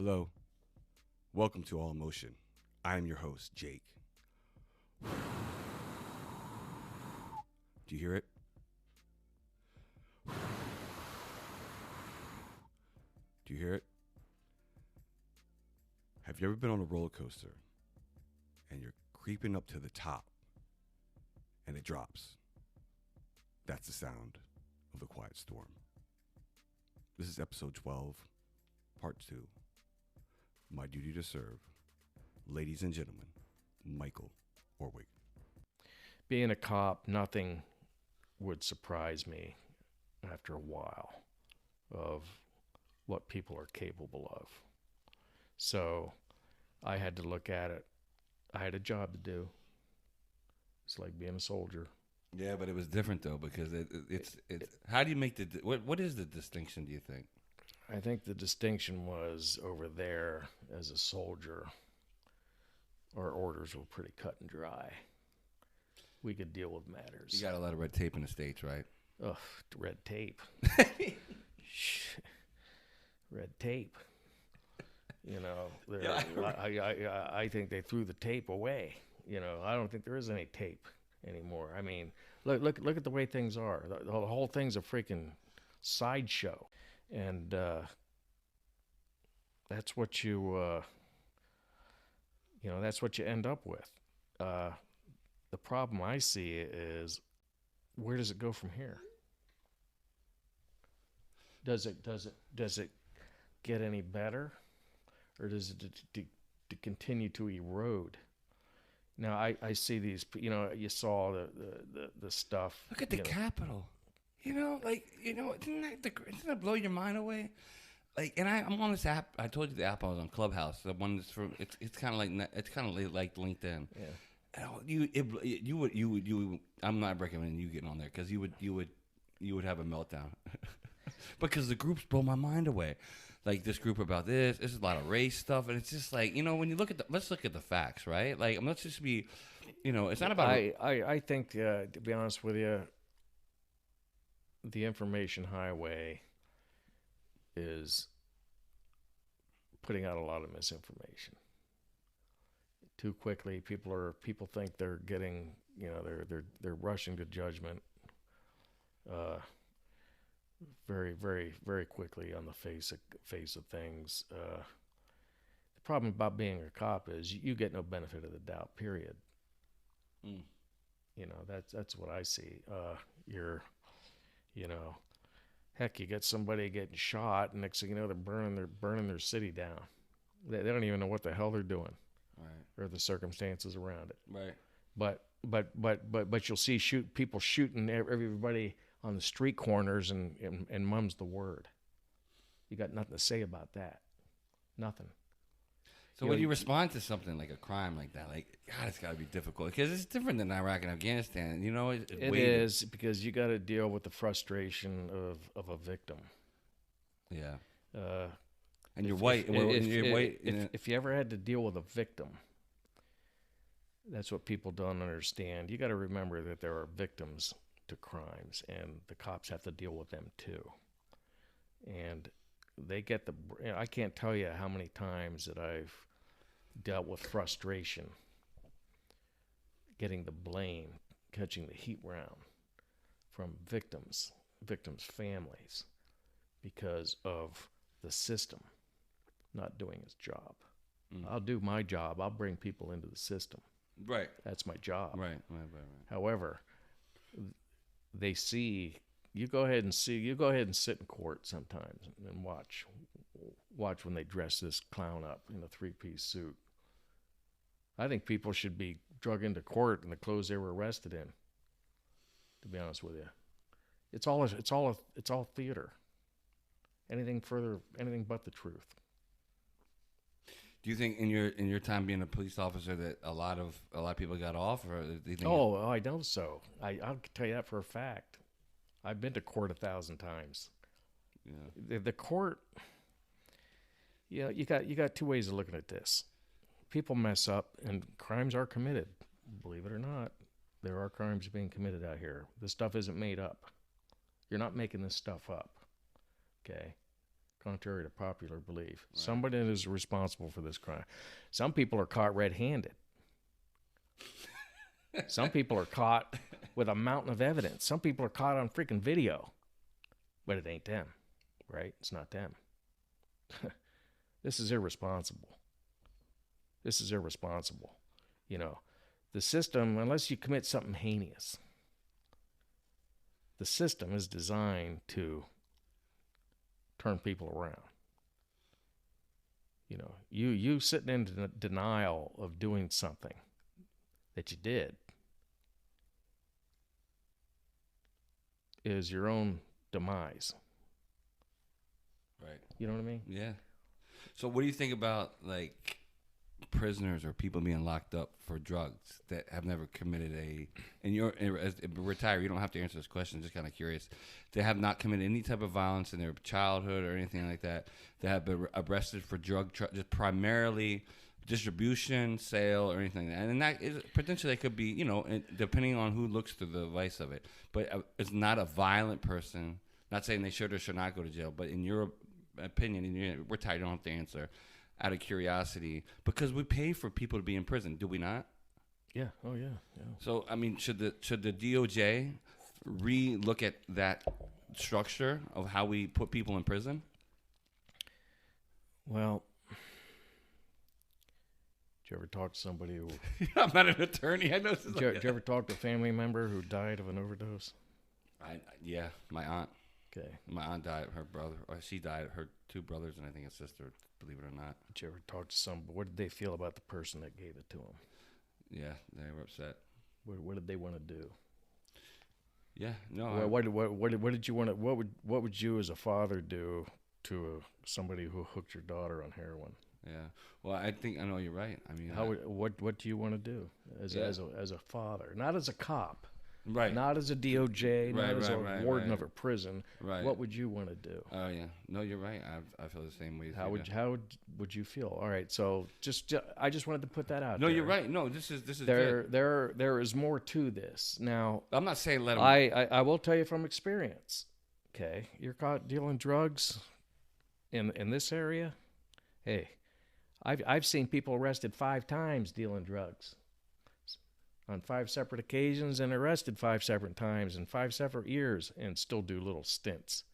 Hello. Welcome to All Emotion. I am your host, Jake. Do you hear it? Do you hear it? Have you ever been on a roller coaster and you're creeping up to the top and it drops? That's the sound of the quiet storm. This is episode 12, part 2. My duty to serve. Ladies and gentlemen, Michael Orwig. Being a cop, nothing would surprise me after a while of what people are capable of. So I had to look at it. I had a job to do. It's like being a soldier. Yeah, but it was different though because it's how do you make the what is the distinction? Do you think? I think the distinction was over there as a soldier. Our orders were pretty cut and dry. We could deal with matters. You got a lot of red tape in the States, right? Ugh, red tape. Red tape. You know, I think they threw the tape away. You know, I don't think there is any tape anymore. I mean, look at the way things are. The whole thing's a freaking sideshow, and that's what that's what you end up with. The problem I see is, where does it go from here? Does it get any better, or does it to continue to erode? Now I see these. You know, you saw the stuff. Look at the Capitol. Didn't that blow your mind away? Like, and I'm on this app. I told you the app I was on, Clubhouse. The one that's from. It's kind of like LinkedIn. Yeah. You would. I'm not recommending you getting on there because you would have a meltdown because the groups blow my mind away. Like this group about this. There's a lot of race stuff, and it's just like when you look at let's look at the facts, right? Like let's just be, it's not about. I think to be honest with you, the information highway is putting out a lot of misinformation too quickly. People think they're getting, they're rushing to judgment very, very, very quickly on the face of things. The problem about being a cop is you get no benefit of the doubt, period. That's what I see. Heck, you get somebody getting shot, and next thing you know, they're burning their city down. They don't even know what the hell they're doing, right, or the circumstances around it. Right. But you'll see people shooting everybody on the street corners, and mum's the word. You got nothing to say about that. Nothing. So when you respond to something like a crime like that, God, it's got to be difficult because it's different than Iraq and Afghanistan. It is because you got to deal with the frustration of a victim. Yeah. And you're white. If you ever had to deal with a victim, that's what people don't understand. You got to remember that there are victims to crimes, and the cops have to deal with them too. And they get I can't tell you how many times that I've dealt with frustration, getting the blame, catching the heat round from victims' families because of the system not doing its job. I'll do my job. I'll bring people into the system. Right. That's my job. Right. However, they see. You go ahead and sit in court sometimes and watch when they dress this clown up in a 3-piece suit. I think people should be drug into court in the clothes they were arrested in. To be honest with you, it's all theater. Anything but the truth. Do you think in your time being a police officer that a lot of people got off, or do you think? I know so. I'll tell you that for a fact. I've been to court 1,000 times. Yeah. The court. You got two ways of looking at this. People mess up, and crimes are committed. Believe it or not, there are crimes being committed out here. This stuff isn't made up. You're not making this stuff up. Okay, contrary to popular belief. Right. Somebody is responsible for this crime. Some people are caught red-handed. Some people are caught with a mountain of evidence. Some people are caught on freaking video. But it ain't them, right? It's not them. This is irresponsible. This is irresponsible. You know, the system, unless you commit something heinous, the system is designed to turn people around. You know, you sitting in denial of doing something that you did is your own demise. Right. You know what I mean? Yeah. So what do you think about, like, prisoners or people being locked up for drugs that have never committed and you're as a retiree, you don't have to answer this question, just kind of curious. They have not committed any type of violence in their childhood or anything like that. They have been arrested for just primarily distribution, sale, or anything like that. And that is potentially, they could be, you know, depending on who looks through the vice of it. But it's not a violent person. Not saying they should or should not go to jail, but in your opinion, we're tired, you don't have to answer. Out of curiosity, because we pay for people to be in prison, do we not? Yeah. Oh yeah. Yeah. So I mean, should the DOJ re-look at that structure of how we put people in prison? Well, did you ever talk to somebody who? I'm not an attorney. I know. Did you ever talk to a family member who died of an overdose? Yeah, my aunt. Okay. My aunt died. Her brother. She died. Her two brothers and I think a sister. Believe it or not. Did you ever talk to somebody? What did they feel about the person that gave it to them? Yeah, they were upset. What did they want to do? Yeah, no. What did you want to? What would you as a father do to somebody who hooked your daughter on heroin? Yeah. Well, I think I know you're right. I mean, what do you want to do as a father, not as a cop? Right. Not as a DOJ, not as a warden of a prison. Right. What would you want to do? Oh yeah. No, you're right. I feel the same way. How would you feel? All right. So I just wanted to put that out. No, there. you're right. No, this is there is more to this. Now, I'm not saying let them. I will tell you from experience. Okay, you're caught dealing drugs in this area. Hey, I've seen people arrested 5 times dealing drugs. On 5 separate occasions and arrested 5 separate times in 5 separate years and still do little stints.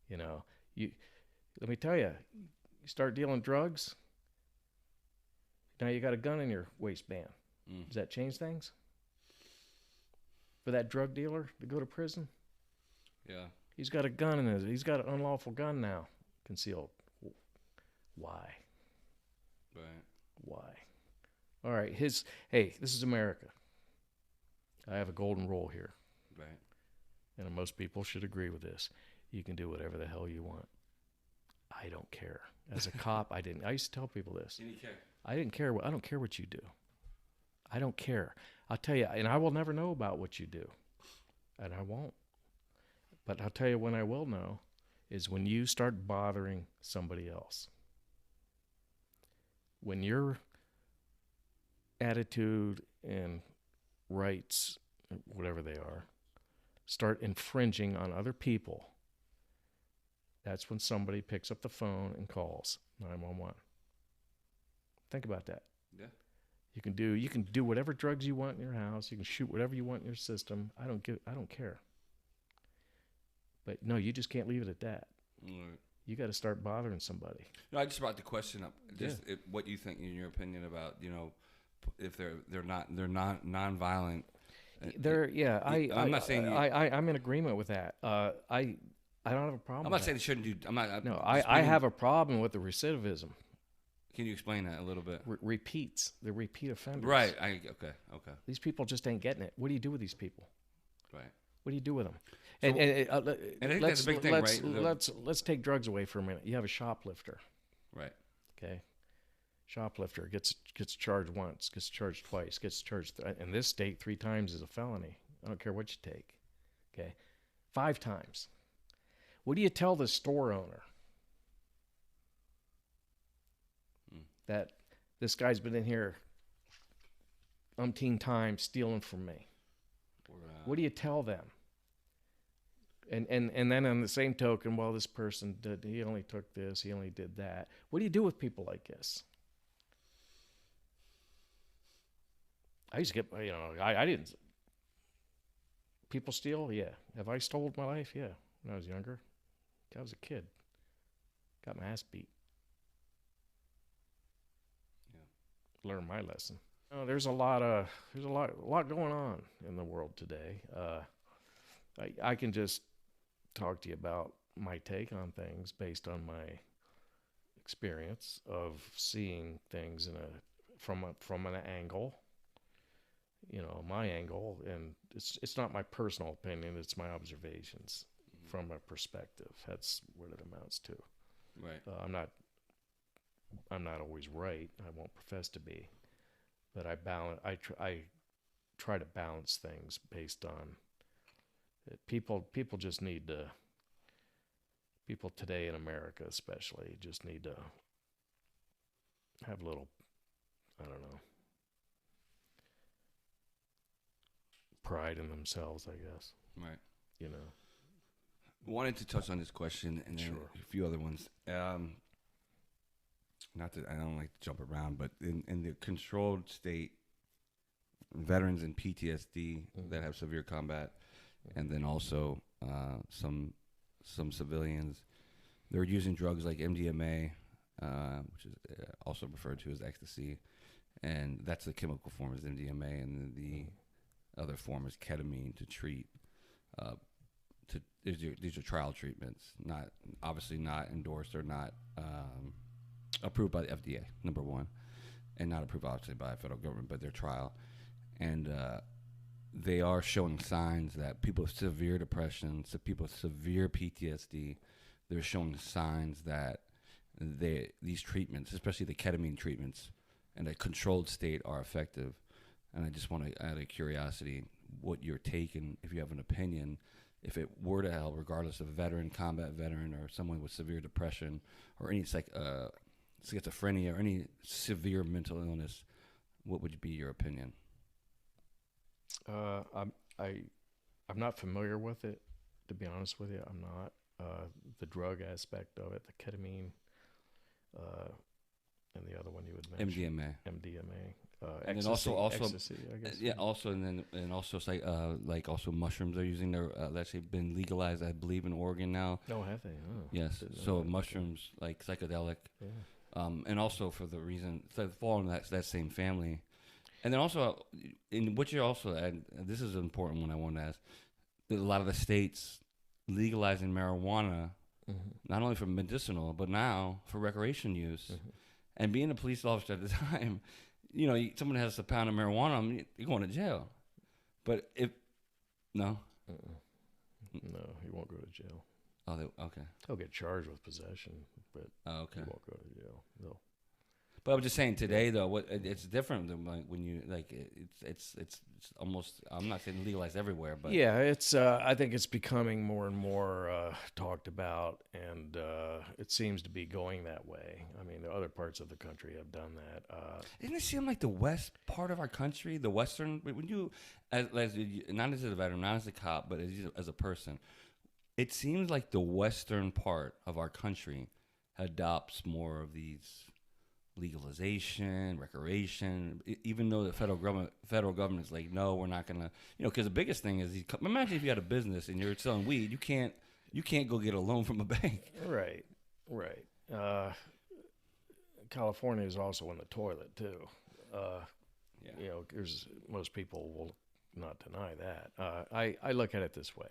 You know, let me tell you, you start dealing drugs, now you got a gun in your waistband. Does that change things? For that drug dealer to go to prison? Yeah. He's got a gun he's got an unlawful gun now concealed. Why? Right. Why? All right, hey, this is America. I have a golden rule here. Right. And most people should agree with this. You can do whatever the hell you want. I don't care. As a cop, I used to tell people this. You didn't care. I didn't care. I don't care what you do. I don't care. I'll tell you, and I will never know about what you do. And I won't. But I'll tell you when I will know is when you start bothering somebody else. When your attitude and rights, whatever they are, start infringing on other people, that's when somebody picks up the phone and calls 911. Think about that. Yeah. You can do whatever drugs you want in your house. You can shoot whatever you want in your system. I don't care. But no, you just can't leave it at that. Right. You got to start bothering somebody. No, I just brought the question up. What you think, in your opinion, about if they're not nonviolent. I'm not saying I'm in agreement with that. I don't have a problem. I'm not saying they shouldn't do. I'm not. No, I have a problem with the recidivism. Can you explain that a little bit? Repeats. The repeat offenders. Right. Okay. These people just ain't getting it. What do you do with these people? Right. What do you do with them? So, and I think that's a big thing, right? Let's take drugs away for a minute. You have a shoplifter. Right. Okay. Shoplifter gets charged once, gets charged twice, gets charged in this state 3 times is a felony. I don't care what you take. Okay. 5 times. What do you tell the store owner? That this guy's been in here umpteen times stealing from me. What do you tell them? And then on the same token, well, this person he only took this, he only did that. What do you do with people like this? I used to get, I didn't. People steal? Yeah. Have I stolen my life? Yeah. When I was younger. I was a kid. Got my ass beat. Yeah. Learned my lesson. There's a lot going on in the world today. I can just talk to you about my take on things based on my experience of seeing things from an angle. My angle, and it's not my personal opinion, it's my observations from a perspective. That's what it amounts to. Right. I'm not always right. I won't profess to be, but I try to balance things based on people just need to, people today in America especially just need to have a little, I don't know, pride in themselves, I guess. Right. Wanted to touch on this question and then a few other ones. Not that I don't like to jump around, but in the controlled state, veterans and PTSD that have severe combat, and then also some civilians, they're using drugs like MDMA, which is also referred to as ecstasy, and that's the chemical form is MDMA, and the other form is ketamine to treat. These are trial treatments, obviously not endorsed or not approved by the FDA, number one, and not approved obviously by the federal government, but they're trial. And they are showing signs that people with severe depression, so people with severe PTSD, they're showing signs that these treatments, especially the ketamine treatments, in a controlled state are effective. And I just want to, out of curiosity, what your take and if you have an opinion, if it were to help, regardless of combat veteran, or someone with severe depression, or any schizophrenia, or any severe mental illness, what would be your opinion? I'm not familiar with it, to be honest with you. I'm not. The drug aspect of it, the ketamine, and the other one you would mention, MDMA. And then also ecstasy, I guess. Yeah, also and also it's like also mushrooms are using their that's been legalized, I believe, in Oregon now. Oh, have they? Oh, yes. So mushrooms, like psychedelic, and also for the reason they fall in that same family. And then also, in what you're also, and this is an important one I want to ask, a lot of the states legalizing marijuana, not only for medicinal, but now for recreation use. And being a police officer at the time, someone has a pound of marijuana, you're going to jail. But no? No, he won't go to jail. Oh, okay. He'll get charged with possession, but he won't go to jail. No. But I'm just saying today, though, it's different than when you it's almost. I'm not saying legalized everywhere, but yeah, it's. I think it's becoming more and more talked about, and it seems to be going that way. I mean, the other parts of the country have done that. Doesn't it seem like the west part of our country, the western, when you, not as a veteran, not as a cop, but as a person, it seems like the western part of our country adopts more of these legalization, recreation, even though the federal government is like, no, we're not gonna, because the biggest thing is, imagine if you had a business and you're selling weed, you can't go get a loan from a bank. Right. California is also in the toilet too. There's most people will not deny that. I look at it this way.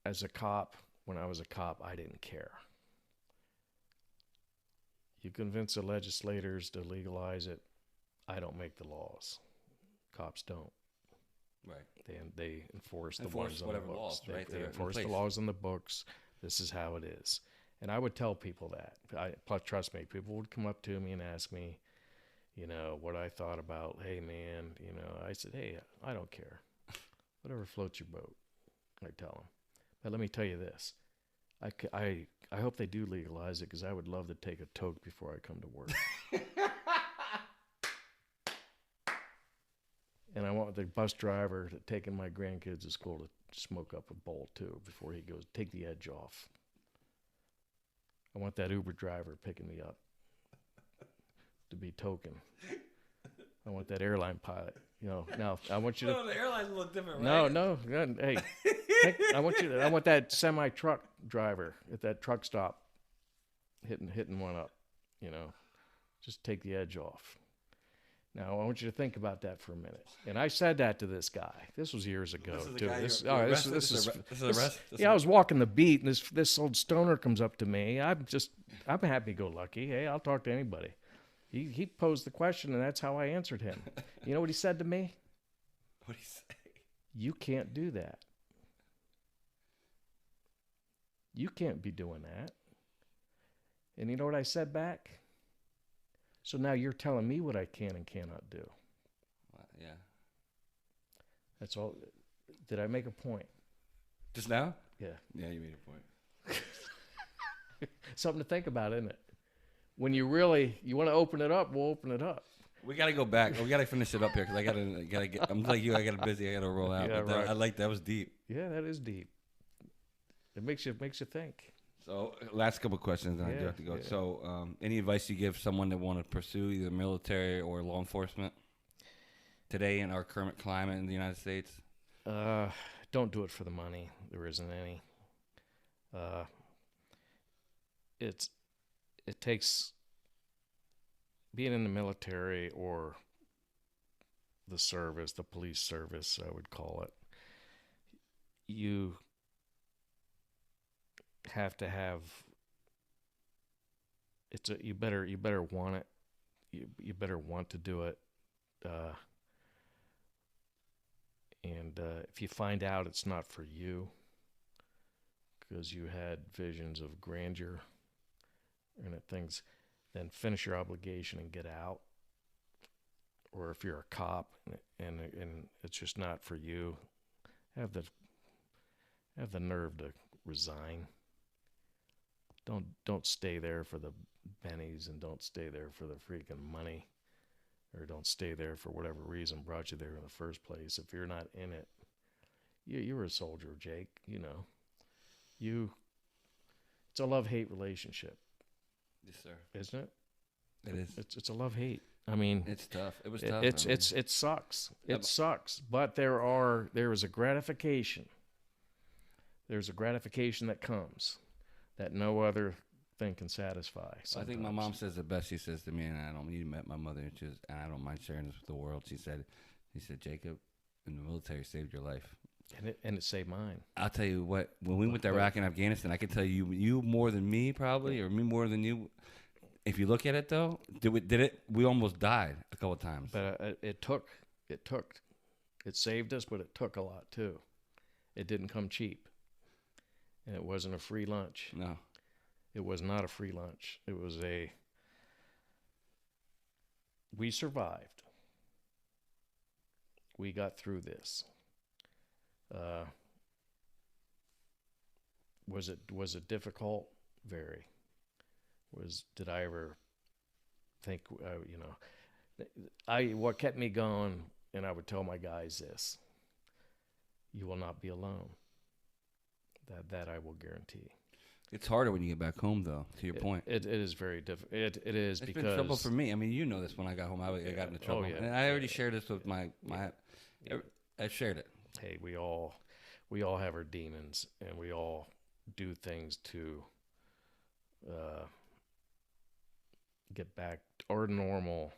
As a cop, when I was a cop, I didn't care. You convince the legislators to legalize it, I don't make the laws. Cops don't. Right. They enforce the ones on the books. Laws, right? They enforce the laws on the books. This is how it is. And I would tell people that. Trust me, people would come up to me and ask me, what I thought about, hey, man, I said, hey, I don't care. Whatever floats your boat, I tell them. But let me tell you this. I hope they do legalize it, because I would love to take a toke before I come to work. And I want the bus driver taking my grandkids to school to smoke up a bowl too before he goes, take the edge off. I want that Uber driver picking me up to be token. I want that airline pilot. Now I want you to. No, the airline's a little different, No, right? no. Hey, I want that semi truck driver at that truck stop, hitting one up. Just take the edge off. Now I want you to think about that for a minute. And I said that to this guy. This was years ago too. Yeah, I was walking the beat, and this old stoner comes up to me. I'm happy-go-lucky. Hey, I'll talk to anybody. He posed the question, and that's how I answered him. You know what he said to me? What'd he say? You can't do that. You can't be doing that. And you know what I said back? So now you're telling me what I can and cannot do. Yeah. That's all. Did I make a point? Just now? Yeah. Yeah, you made a point. Something to think about, isn't it? When you want to open it up, we'll open it up. We got to go back. We got to finish it up here because I gotta get. I'm like you. I got busy. I got to roll out. Yeah, but right. I like that. Was deep. Yeah, that is deep. It makes you think. So, last couple of questions, and I do have to go. Yeah. So, any advice you give someone that want to pursue either military or law enforcement today in our current climate in the United States? Don't do it for the money. There isn't any. It takes being in the military or the service, the police service, I would call it. You have to have you better want it. You better want to do it. And if you find out it's not for you because you had visions of grandeur and things, then finish your obligation and get out. Or if you're a cop and it's just not for you, have the nerve to resign. Don't stay there for the pennies, and don't stay there for the freaking money, or don't stay there for whatever reason brought you there in the first place. If you're not in it, you're a soldier, Jake. It's a love-hate relationship. Yes, sir. Isn't it? It is. It's a love-hate. I mean, it's tough. It was tough. It sucks. It sucks. But there is a gratification. There's a gratification that comes that no other thing can satisfy. I think my mom says the best. She says to me, and you met my mother, and I don't mind sharing this with the world. She said, Jacob, in the military saved your life. And it saved mine. I'll tell you what, when we went to Iraq and Afghanistan, I can tell you more than me probably, or me more than you. If you look at it though, we almost died a couple of times. But it saved us, but it took a lot too. It didn't come cheap. And it wasn't a free lunch. No. It was not a free lunch. We survived. We got through this. Was it difficult? Very. Did I ever think, what kept me going, and I would tell my guys this: you will not be alone. That I will guarantee. It's harder when you get back home, though. To your point, it is very difficult. It is it's because been trouble for me. I mean, you know this. When I got home, I got into trouble, and I already shared this with my. I shared it. Hey, we all have our demons, and we all do things to get back our normal.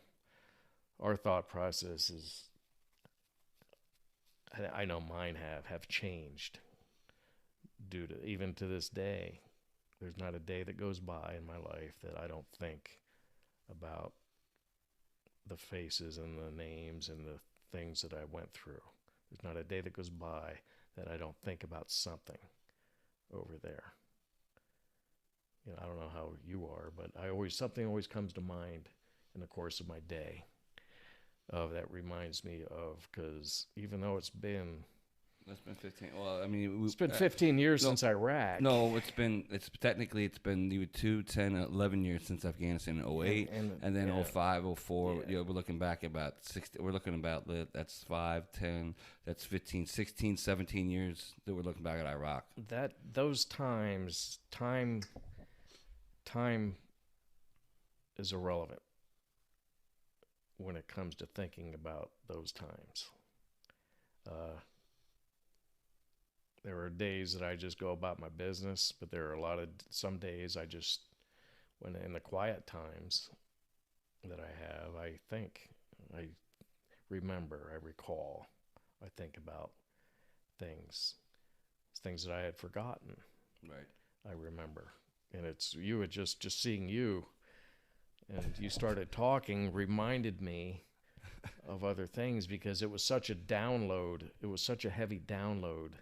Our thought processes, I know mine have changed due to, even to this day, there's not a day that goes by in my life that I don't think about the faces and the names and the things that I went through. There's not a day that goes by that I don't think about something over there. I don't know how you are, but something always comes to mind in the course of my day. That reminds me of, because even though it's been That's been 15. Well, I mean, It's been 15 years since Iraq. No, it's been you 2, 10, 11 years since Afghanistan in 08, and then 05, 04. Yeah. You know, we're looking back about 60. We're looking about that's 5, 10. That's 15, 16, 17 years that we're looking back at Iraq. Those times, time is irrelevant when it comes to thinking about those times. There are days that I just go about my business, but there are some days I just, when in the quiet times that I have, I think, I remember, I recall, I think about things that I had forgotten. Right. I remember. And it's you, just seeing you, and you started talking reminded me of other things, because it was such a download. It was such a heavy download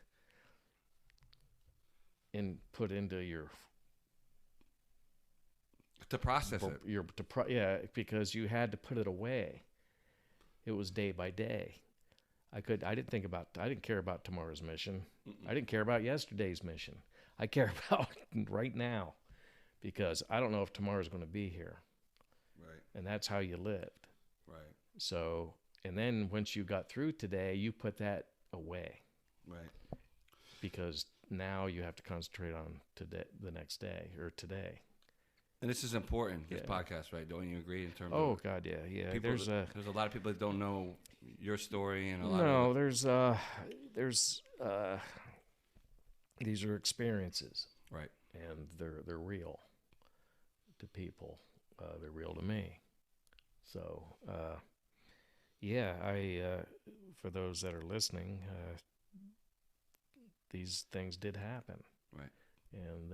put into your to process it. Because you had to put it away. It was day by day. I didn't care about tomorrow's mission. I didn't care about yesterday's mission. I care about right now, because I don't know if tomorrow's going to be here. Right. And that's how you lived. Right. So, and then once you got through today, you put that away. Right. Because now you have to concentrate on today, the next day, or today. And this is important, this podcast, right? Don't you agree in terms of... Oh, God, yeah. People, there's a lot of people that don't know your story and a lot of... there's these are experiences. Right. And they're real to people. They're real to me. So, for those that are listening, these things did happen. Right. And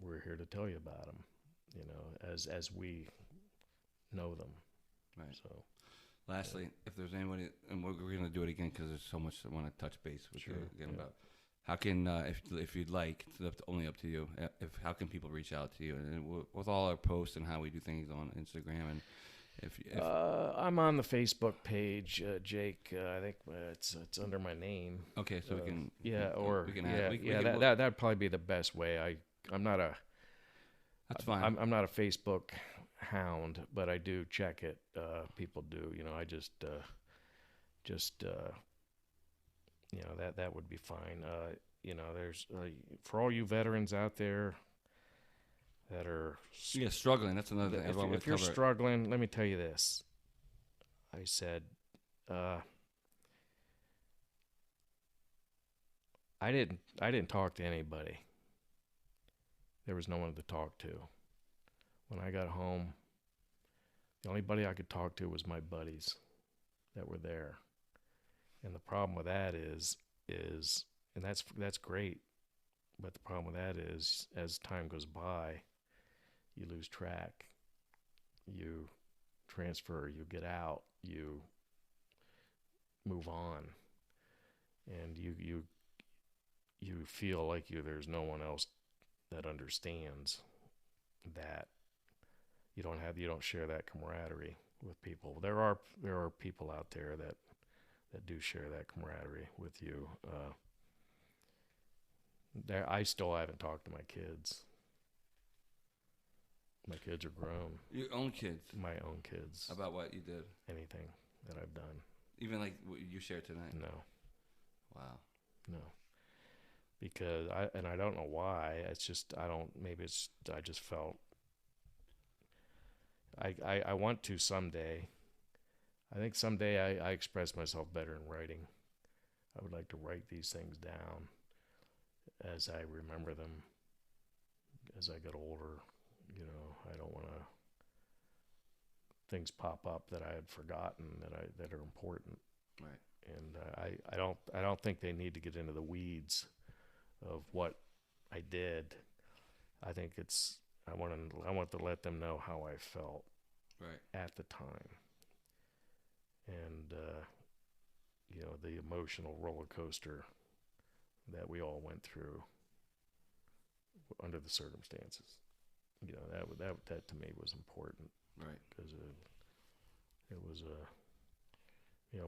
we're here to tell you about them, as we know them. Right. So, lastly, if there's anybody, and we're going to do it again because there's so much I want to touch base with you again about. How can, if you'd like, it's only up to you. How can people reach out to you? And with all our posts and how we do things on Instagram, and if I'm on the Facebook page, Jake. I think it's under my name. Okay, so we can. That'd probably be the best way. I'm not a. That's fine. I'm not a Facebook hound, but I do check it. People do. I just that would be fine. There's for all you veterans out there that are struggling. That's another thing. If you're struggling, let me tell you this. I said, I didn't talk to anybody. There was no one to talk to. When I got home, the only buddy I could talk to was my buddies that were there. And the problem with that is, and that's great, but the problem with that is, as time goes by, you lose track. You transfer, you get out, you move on, and you feel like there's no one else that understands that. You don't share that camaraderie with people. There are people out there that do share that camaraderie with you. I still haven't talked to my kids. My kids are grown. Your own kids? My own kids. About what you did? Anything that I've done. Even like what you shared tonight? No. Wow. No. Because I don't know why. It's just, I just felt, I want to someday. I think someday I express myself better in writing. I would like to write these things down as I remember them as I get older. I don't want to things pop up that I had forgotten that are important. Right. And I don't think they need to get into the weeds of what I did. I think I want to let them know how I felt at the time. And the emotional roller coaster that we all went through under the circumstances. That to me was important. Right. Because it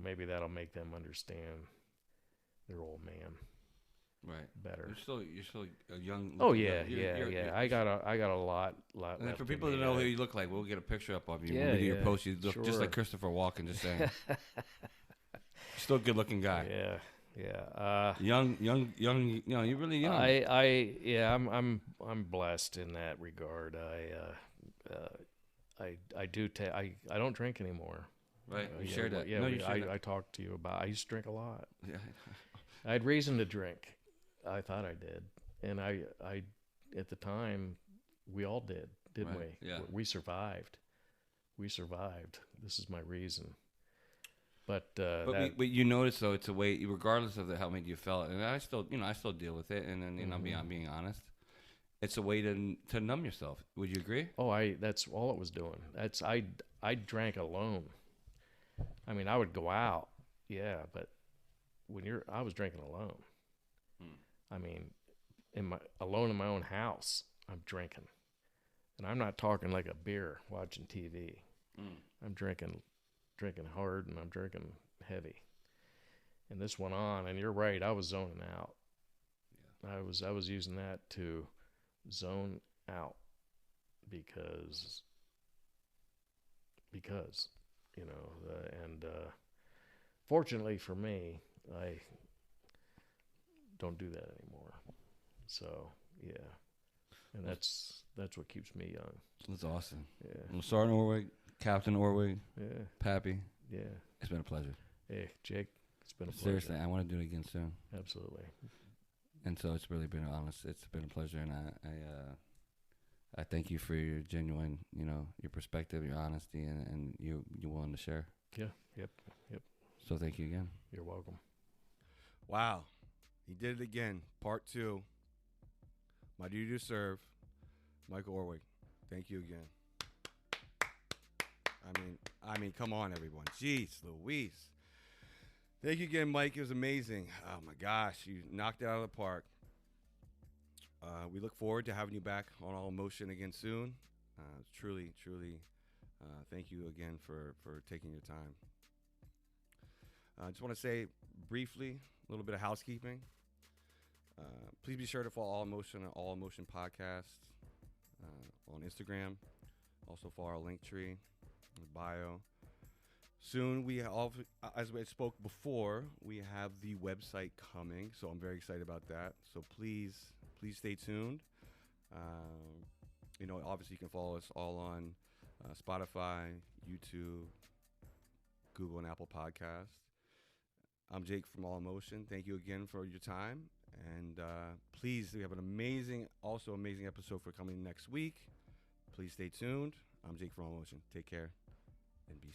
maybe that'll make them understand their old man Right. better. You're still a young. Oh looking yeah, guy. You're- I got a lot And left for in people to me. know who you look like, we'll get a picture up of you. Yeah, We'll video your yeah, post. You look just sure. like Christopher Walken. Just saying. Still a good looking guy. Yeah. Young. You're really young. I'm blessed in that regard. I do. I don't drink anymore. right. We Yeah, shared that. Yeah, No, you shared that. I talked to you about. I used to drink a lot. Yeah. I had reason to drink. I thought I did, and I at the time, we all did, didn't Right, we? yeah. We survived. This is my reason. But But you notice though, it's a way, regardless of how maybe you felt, and I still deal with it, and then I'm being honest. It's a way to numb yourself. Would you agree? that's all it was doing. I drank alone. I mean, I would go out, yeah, but I was drinking alone. I mean, alone in my own house, I'm drinking, and I'm not talking like a beer watching TV. I'm drinking hard, and I'm drinking heavy. And this went on, and you're right, I was zoning out. Yeah. I was using that to zone out because fortunately for me, I don't do that anymore. So yeah, and that's what keeps me young. That's awesome. Yeah. Well, Sergeant Orwig, Captain Orwig, Yeah. Pappy, Yeah. it's been a pleasure. Hey, Jake, it's been a pleasure. Seriously, I want to do it again soon. Absolutely. And so it's really been honest. It's been a pleasure, and I thank you for your genuine, your perspective, your honesty, and you willing to share. Yeah. Yep. So thank you again. You're welcome. Wow. He did it again. Part 2. My duty to serve. Michael Orwig. Thank you again. I mean, come on, everyone. Jeez Louise. Thank you again, Mike. It was amazing. Oh, my gosh. You knocked it out of the park. We look forward to having you back on All Emotion again soon. Truly, thank you again for taking your time. I just want to say briefly, a little bit of housekeeping. Please be sure to follow All Emotion Podcast on Instagram. Also follow our link tree in the bio. Soon, as we spoke before, we have the website coming, so I'm very excited about that. So please stay tuned. Obviously you can follow us all on Spotify, YouTube, Google, and Apple Podcasts. I'm Jake from All Emotion. Thank you again for your time. And please, we have an amazing episode for coming next week. Please stay tuned. I'm Jake from All Emotion. Take care and be safe.